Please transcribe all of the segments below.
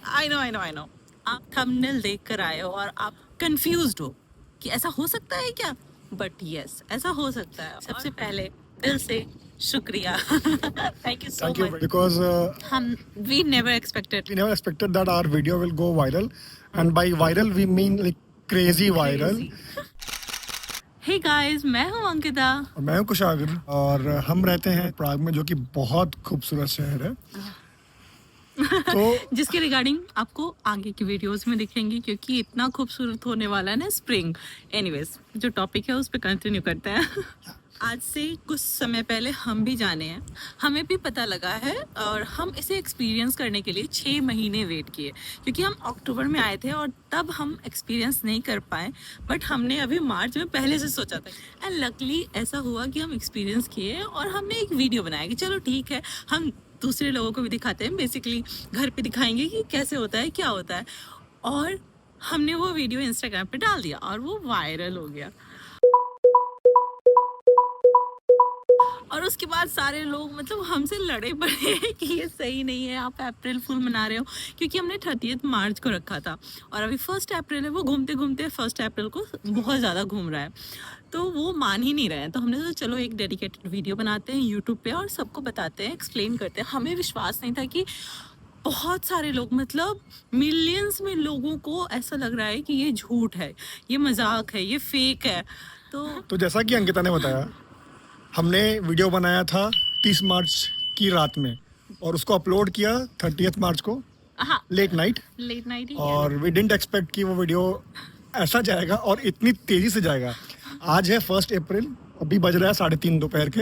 I know आप thumbnail देख कर आए हो और आप कंफ्यूज्ड हो कि ऐसा हो सकता है क्या, बट यस ऐसा हो सकता है। सबसे पहले दिल से शुक्रिया। Thank you so Thank you much. because हम we never expected we never expected that our video will go viral, and by viral we mean like crazy viral. Hey guys, मैं हूँ अंकिता। और मैं हूं कुशागर और हम रहते हैं प्राग में, जो कि बहुत खूबसूरत शहर है। तो जिसके रिगार्डिंग आपको आगे की वीडियोस में दिखेंगी, क्योंकि इतना खूबसूरत होने वाला है ना स्प्रिंग। एनीवेज, जो टॉपिक है उस पर कंटिन्यू करते हैं। आज से कुछ समय पहले हम भी जाने हैं, हमें भी पता लगा है और हम इसे एक्सपीरियंस करने के लिए 6 महीने वेट किए, क्योंकि हम अक्टूबर में आए थे और तब हम एक्सपीरियंस नहीं कर पाए, बट हमने अभी मार्च में पहले से सोचा था। एंड लकली ऐसा हुआ कि हम एक्सपीरियंस किए और हमने एक वीडियो बनाया कि चलो ठीक है, हम दूसरे लोगों को भी दिखाते हैं, बेसिकली घर पे दिखाएंगे कि कैसे होता है, क्या होता है। और हमने वो वीडियो इंस्टाग्राम पे डाल दिया और वो वायरल हो गया। और उसके बाद सारे लोग मतलब हमसे लड़े पड़े कि ये सही नहीं है, आप अप्रैल फुल मना रहे हो, क्योंकि हमने 30 मार्च को रखा था और अभी 1 अप्रैल है। वो घूमते घूमते 1 अप्रैल को बहुत ज़्यादा घूम रहा है, तो वो मान ही नहीं रहे हैं। तो हमने सोचा चलो एक डेडिकेटेड वीडियो बनाते हैं यूट्यूब पे और सबको बताते हैं, एक्सप्लेन करते हैं। हमें विश्वास नहीं था कि बहुत सारे लोग, मतलब मिलियंस में लोगों को ऐसा लग रहा है कि ये झूठ है, ये मजाक है, ये फेक है। तो जैसा कि अंकिता ने बताया, हमने वीडियो बनाया था 30 मार्च की रात में और उसको अपलोड किया 30 मार्च को हाँ, लेट नाइट। लेट नाइट ही और वी डिडंट एक्सपेक्ट कि वो वीडियो ऐसा जाएगा और इतनी तेजी से जाएगा। आज है 1 अप्रैल, अभी बज रहा है 3:30 दोपहर के,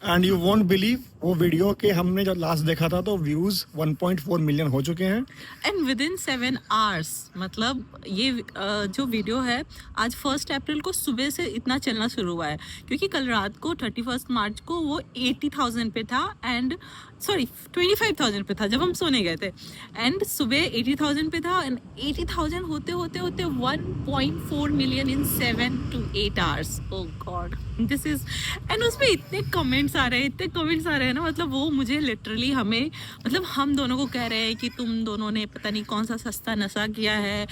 एंड यू वोंट बिलीव वो वीडियो के हमने जब लास्ट देखा था तो व्यूज 1.4 मिलियन हो चुके हैं। एंड विद इन 7 आवर्स, मतलब ये जो वीडियो है आज 1 अप्रैल को सुबह से इतना चलना शुरू हुआ है, क्योंकि कल रात को 31 मार्च को वो 80,000 पे था, एंड सॉरी 25,000 पे था जब हम सोने गए थे, एंड सुबह 80,000 पे था, एंड 80,000 होते होते होते 1.4 million in 7 to 8 hours. Oh god, this is. And उसमें इतने कमेंट्स आ रहे हैं ना, मतलब वो मुझे लिटरली, हमें मतलब हम दोनों को कह रहे हैं कि तुम दोनों ने पता नहीं कौन सा सस्ता नशा किया है,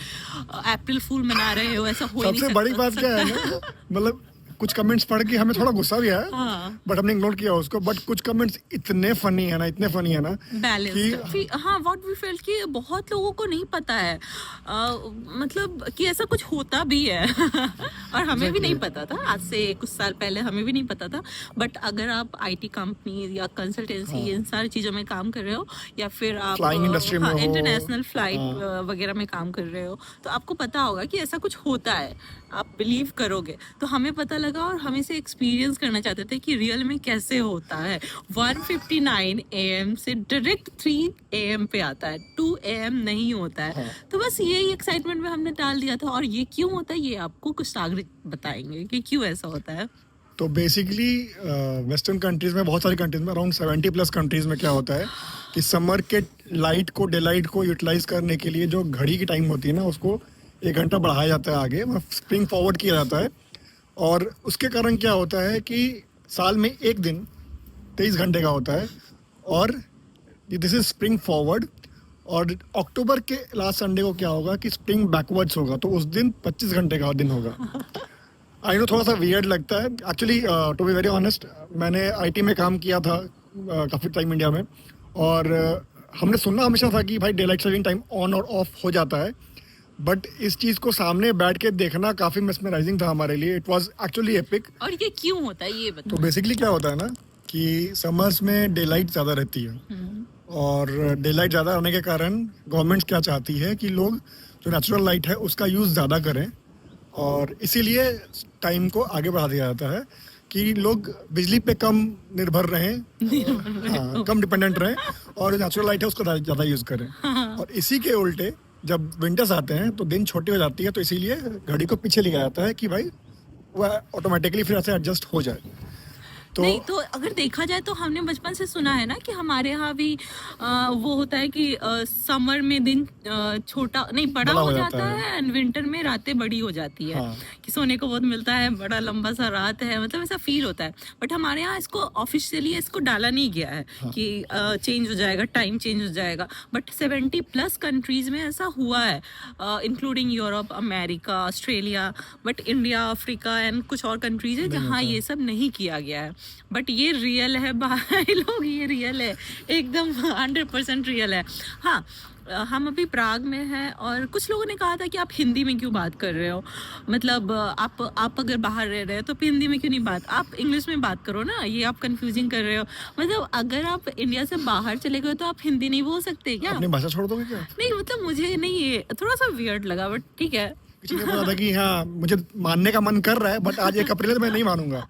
अप्रैल फूल मना रहे हो, ऐसा हो ही नहीं सबसे बड़ी बात क्या है ना, मतलब कुछ कमेंट्स पढ़ के हमें थोड़ा गुस्सा भी आया, हाँ, बट हमने इग्नोर किया उसको। बट कुछ कमेंट्स इतने फनी है ना, इतने फनी है ना बैलेंस्ड। हाँ, व्हाट वी फेल्ट कि बहुत लोगों को नहीं पता है, मतलब कि ऐसा कुछ होता भी है। और हमें भी नहीं पता था, आज से कुछ साल पहले हमें भी नहीं पता था। बट अगर आप आईटी कंपनी या कंसल्टेंसी इन सारी चीज़ों में काम कर रहे हो, या फिर आप फ्लाइंग इंडस्ट्री में हो, इंटरनेशनल फ्लाइट वगैरह में काम कर रहे हो, तो आपको पता होगा कि ऐसा कुछ होता है, आप बिलीव करोगे। तो हमें पता लगा और हम इसे एक्सपीरियंस करना चाहते थे कि रियल में कैसे होता है। 1:59 AM से डायरेक्ट 3 AM पे आता है, 2 AM नहीं होता है। तो बस यही एक्साइटमेंट में हमने डाल दिया था। और ये क्यों होता है ये आपको कुछ नागरिक बताएंगे कि क्यों ऐसा होता है। तो बेसिकली वेस्टर्न कंट्रीज में, बहुत सारी कंट्रीज में, अराउंड 70+ कंट्रीज में क्या होता है कि समर के लाइट को, डे लाइट को यूटिलाइज करने के लिए जो घड़ी की टाइम होती है ना, उसको 1 घंटा बढ़ाया जाता है आगे, स्प्रिंग फॉरवर्ड किया जाता है। और उसके कारण क्या होता है कि साल में एक दिन 23 घंटे का होता है, और दिस इज स्प्रिंग फॉरवर्ड। और अक्टूबर के लास्ट संडे को क्या होगा कि स्प्रिंग बैकवर्ड्स होगा, तो उस दिन 25 घंटे का दिन होगा। आई नो थोड़ा सा वियर्ड लगता है actually, to be very honest. मैंने आईटी में काम किया था काफ़ी टाइम इंडिया में, और हमने सुनना हमेशा था कि भाई day light saving time on और ऑफ हो जाता है, बट इस चीज़ को सामने बैठ के देखना काफ़ी मेस्मराइजिंग था हमारे लिए। It was actually epic. और ये क्यों होता है ये बताओ। तो बेसिकली क्या होता है ना कि समर्स में डे लाइट ज़्यादा रहती है, और डे लाइट ज़्यादा होने के कारण गवर्नमेंट क्या चाहती है कि लोग जो नेचुरल लाइट है उसका यूज़ ज़्यादा करें, और इसीलिए टाइम को आगे बढ़ा दिया जाता है कि लोग बिजली पे कम निर्भर रहें, हाँ, कम डिपेंडेंट रहें, और नेचुरल लाइट है उसको ज़्यादा यूज़ करें। और इसी के उल्टे जब विंटर्स आते हैं तो दिन छोटी हो जाती है, तो इसीलिए घड़ी को पीछे लिया जाता है कि भाई वो ऑटोमेटिकली फिर ऐसे एडजस्ट हो जाए। तो नहीं तो अगर देखा जाए तो हमने बचपन से सुना है ना कि हमारे यहाँ भी वो होता है कि समर में दिन छोटा नहीं बड़ा हो जाता है एंड विंटर में रातें बड़ी हो जाती है। हाँ। कि सोने को बहुत मिलता है, बड़ा लंबा सा रात है, मतलब ऐसा फील होता है। बट हमारे यहाँ इसको ऑफिशियली इसको डाला नहीं गया है कि चेंज हो जाएगा, टाइम चेंज हो जाएगा। बट 70+ कंट्रीज में ऐसा हुआ है, including Europe, America, Australia, but India, Africa and कुछ और कंट्रीज है जहाँ ये सब नहीं किया गया है। बट ये रियल है भाई लोग, ये रियल है, एकदम 100% रियल है। हाँ, हम अभी प्राग में हैं और कुछ लोगों ने कहा था कि आप हिंदी में क्यों बात कर रहे हो, मतलब आप अगर बाहर रह रहे हो तो हिंदी में क्यों नहीं बात, आप इंग्लिश में बात करो ना, ये आप कंफ्यूजिंग कर रहे हो। मतलब अगर आप इंडिया से बाहर चले गए तो आप हिंदी नहीं बोल सकते क्या? अपनी भाषा छोड़ दोगे क्या? नहीं मतलब मुझे नहीं, ये थोड़ा सा वियर्ड लगा, बट ठीक है। किसी ने बोला था कि हाँ मुझे मानने का मन कर रहा है बट आज 1 अप्रैल मैं नहीं मानूंगा।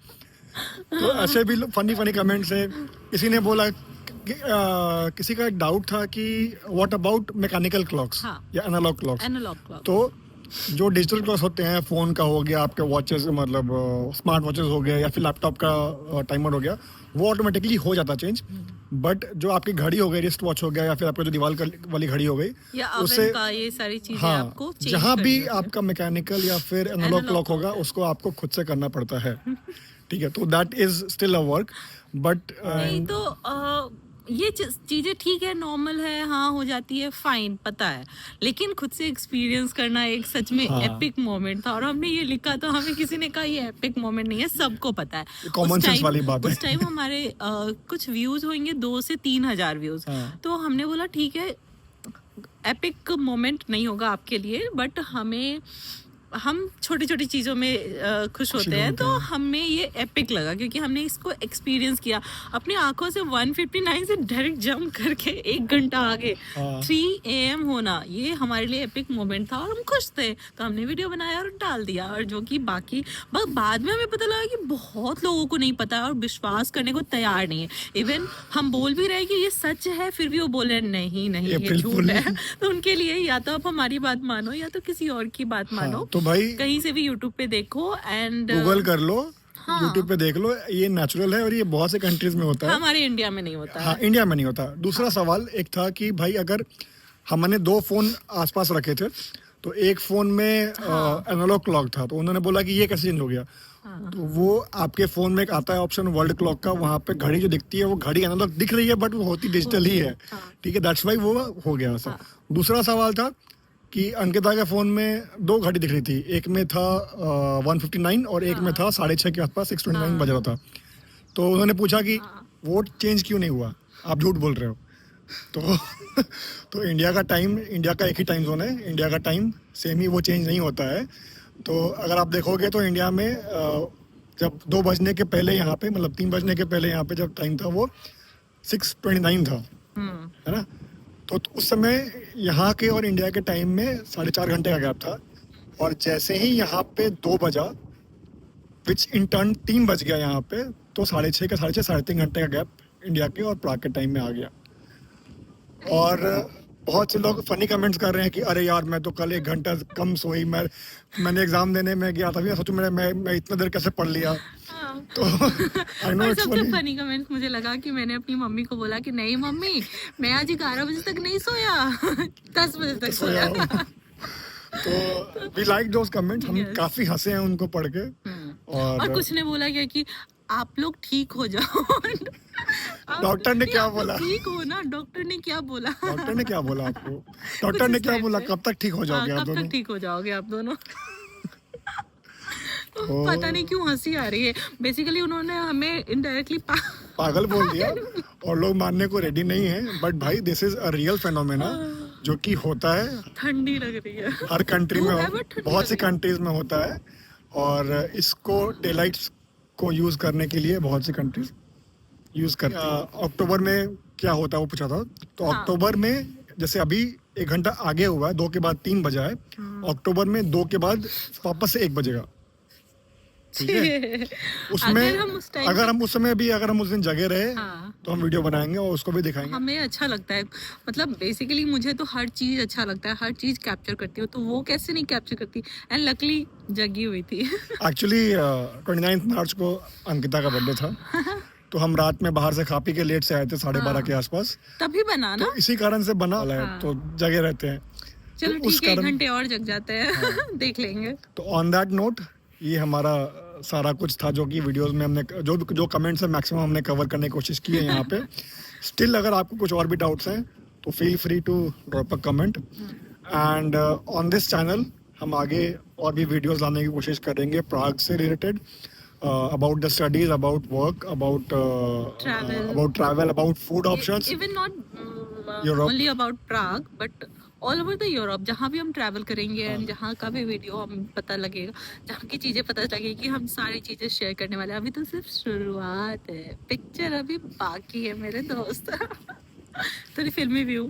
तो ऐसे भी फनी कमेंट्स है। किसी ने बोला किसी का एक डाउट था कि व्हाट अबाउट मैकेनिकल क्लॉक्स या एनालॉग क्लॉक्स। एनालॉग क्लॉक तो जो डिजिटल क्लॉक्स होते हैं, फोन का हो गया, आपके वॉचेस मतलब स्मार्ट वॉचेस हो गए या फिर लैपटॉप का टाइमर हो गया, वो ऑटोमेटिकली हो जाता चेंज। बट जो आपकी घड़ी हो गई, रिस्ट वॉच हो गया या फिर आपका जो दीवार वाली घड़ी हो गई, या उससे oven का, ये सारी चीजें हाँ, आपको change जहाँ भी करनी होती है। आपका मैकेनिकल या फिर एनालॉग क्लॉक होगा उसको आपको खुद से करना पड़ता है। ठीक है, तो that is still a work but नहीं तो ये चीजें ठीक है, नॉर्मल है, हाँ हो जाती है, फाइन, पता है। लेकिन खुद से एक्सपीरियंस करना एक सच में एपिक मोमेंट था। और हमने ये लिखा तो हमें किसी ने कहा ये एपिक मोमेंट नहीं है, सबको पता है। कॉमन सेंस वाली बात है। उस टाइम हमारे कुछ व्यूज होंगे 2 से 3 हजार व्यूज। तो हमने बोला ठीक है, एपिक मोमेंट नहीं होगा आपके लिए, बट हम छोटी छोटी चीज़ों में खुश होते हैं, तो हमें ये एपिक लगा क्योंकि हमने इसको एक्सपीरियंस किया अपनी आंखों से। 159 से डायरेक्ट जंप करके 1 घंटा आगे 3 AM होना, ये हमारे लिए एपिक मोमेंट था और हम खुश थे। तो हमने वीडियो बनाया और डाल दिया। और जो कि बाकी बाद में हमें पता लगा कि बहुत लोगों को नहीं पता और विश्वास करने को तैयार नहीं है। इवन हम बोल भी रहे कि ये सच है, फिर भी वो बोल रहे नहीं ये झूठ है। तो उनके लिए या तो आप हमारी बात मानो या तो किसी और की बात मानो। तो भाई कहीं से भी यूट्यूब पे देखो एंड गूगल कर लो, यूट्यूब पे देख लो, ये नेचुरल है और ये बहुत से कंट्रीज में होता है। हमारे इंडिया में नहीं होता। हाँ, इंडिया में नहीं होता। दूसरा सवाल एक था कि भाई अगर हमने 2 फोन आसपास रखे थे तो एक फोन में एनालॉग क्लॉक था, तो उन्होंने बोला कि ये कैसे चेंज हो गया। तो वो आपके फोन में एक आता है ऑप्शन वर्ल्ड क्लॉक का, वहाँ पे घड़ी जो दिखती है वो घड़ी एनालॉग दिख रही है बट वो होती डिजिटल ही है। ठीक है, दैट्स वाई वो हो गया वैसा। दूसरा सवाल था कि अंकिता के फोन में 2 घड़ी दिख रही थी, एक में था 159 और एक में था 6:30 के आसपास 6:29 बज रहा था। तो उन्होंने पूछा कि वो चेंज क्यों नहीं हुआ, आप झूठ बोल रहे हो। तो इंडिया का एक ही टाइम जोन है, इंडिया का टाइम सेम ही, वो चेंज नहीं होता है। तो अगर आप देखोगे तो इंडिया में जब 2 बजने के पहले यहाँ पे, मतलब 3 बजने के पहले यहाँ पे जब टाइम था वो 6:29 था, है ना। तो उस समय यहाँ के और इंडिया के टाइम में 4.5 घंटे का गैप था। और जैसे ही यहाँ पे 2 बजा, विच इन टर्न 3 बज गया यहाँ पे, तो 6:30 का 3.5 घंटे का गैप इंडिया के और प्राग के टाइम में आ गया। और बहुत से लोग फनी कमेंट्स कर रहे हैं कि अरे यार मैं तो कल 1 घंटा कम सोई, मैंने एग्जाम देने में गया था, सोचो मैं इतना देर कैसे पढ़ लिया। तो आई नो इट्स सबसे फनी कमेंट मुझे लगा कि मैंने अपनी मम्मी को बोला कि नहीं मम्मी, मैं आज 11 बजे तक नहीं सोया, 10 बजे तक सोया। तो वी लाइक दोस कमेंट्स, हम काफी हंसे हैं उनको पढ़ के। और कुछ ने बोला क्या कि आप लोग ठीक हो जाओ। डॉक्टर ने क्या बोला? ठीक हो ना, डॉक्टर ने क्या बोला? डॉक्टर ने क्या बोला आपको? डॉक्टर ने क्या बोला, कब तक ठीक हो जाओगे आप दोनों? कब तक ठीक हो जाओगे आप दोनों? पता नहीं क्यों हंसी आ रही है। बेसिकली उन्होंने हमें इनडायरेक्टली पागल बोल दिया और लोग मानने को रेडी नहीं है। बट भाई this is a real phenomena जो कि होता है। ठंडी लग रही है। हर कंट्री में, बहुत सी कंट्रीज में होता है। और इसको डेलाइट्स को यूज करने के लिए बहुत सी कंट्रीज यूज करती है। अक्टूबर में क्या होता है वो पूछा था। तो अक्टूबर में जैसे अभी 1 घंटा आगे हुआ है, 2 के बाद 3 बजा है। अक्टूबर में 2 के बाद वापस से 1 बजेगा। ठीक है उसमें अगर हम उस समय भी अगर हम उस दिन जगह रहे हाँ। तो हम वीडियो बनाएंगे और उसको भी दिखाएंगे। हमें अच्छा लगता है, मतलब बेसिकली मुझे तो हर चीज अच्छा लगता है, हर चीज कैप्चर करती हूँ, तो वो कैसे नहीं कैप्चर करती। एंड लकली जगी हुई थी। एक्चुअली 29 मार्च को अंकिता का बर्थडे था, तो हम रात में बाहर से खा पी के लेट से आए थे 12:30 के आसपास, तभी बना ना। तो इसी कारण से बना है, हाँ। तो जगह रहते हैं। चलो तो उस ठीक है, 1 कारण- घंटे और जग जाते हैं। देख लेंगे। तो ऑन दैट नोट ये हमारा सारा कुछ था जो कि वीडियोस में हमने जो कमेंट्स है मैक्सिमम हमने कवर करने की कोशिश की है यहाँ पे। स्टिल अगर आपको कुछ और भी डाउट्स हैं तो feel free to drop a comment, and on this channel हम आगे और भी वीडियोस लाने की कोशिश करेंगे प्राग से related, about the studies, about work, about travel, about food options. Even not Europe. only about Prague, but all over the Europe, जहाँ भी हम ट्रैवल करेंगे एंड जहाँ का भी वीडियो हम पता लगेगा, जहाँ की चीजें पता लगेगी, हम सारी चीजें शेयर करने वाले हैं। अभी तो सिर्फ शुरुआत है, पिक्चर अभी बाकी है मेरे दोस्त। थोड़ी फिल्मी view.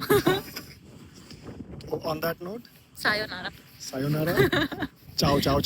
On that note, sayonara. sayonara. Ciao, ciao.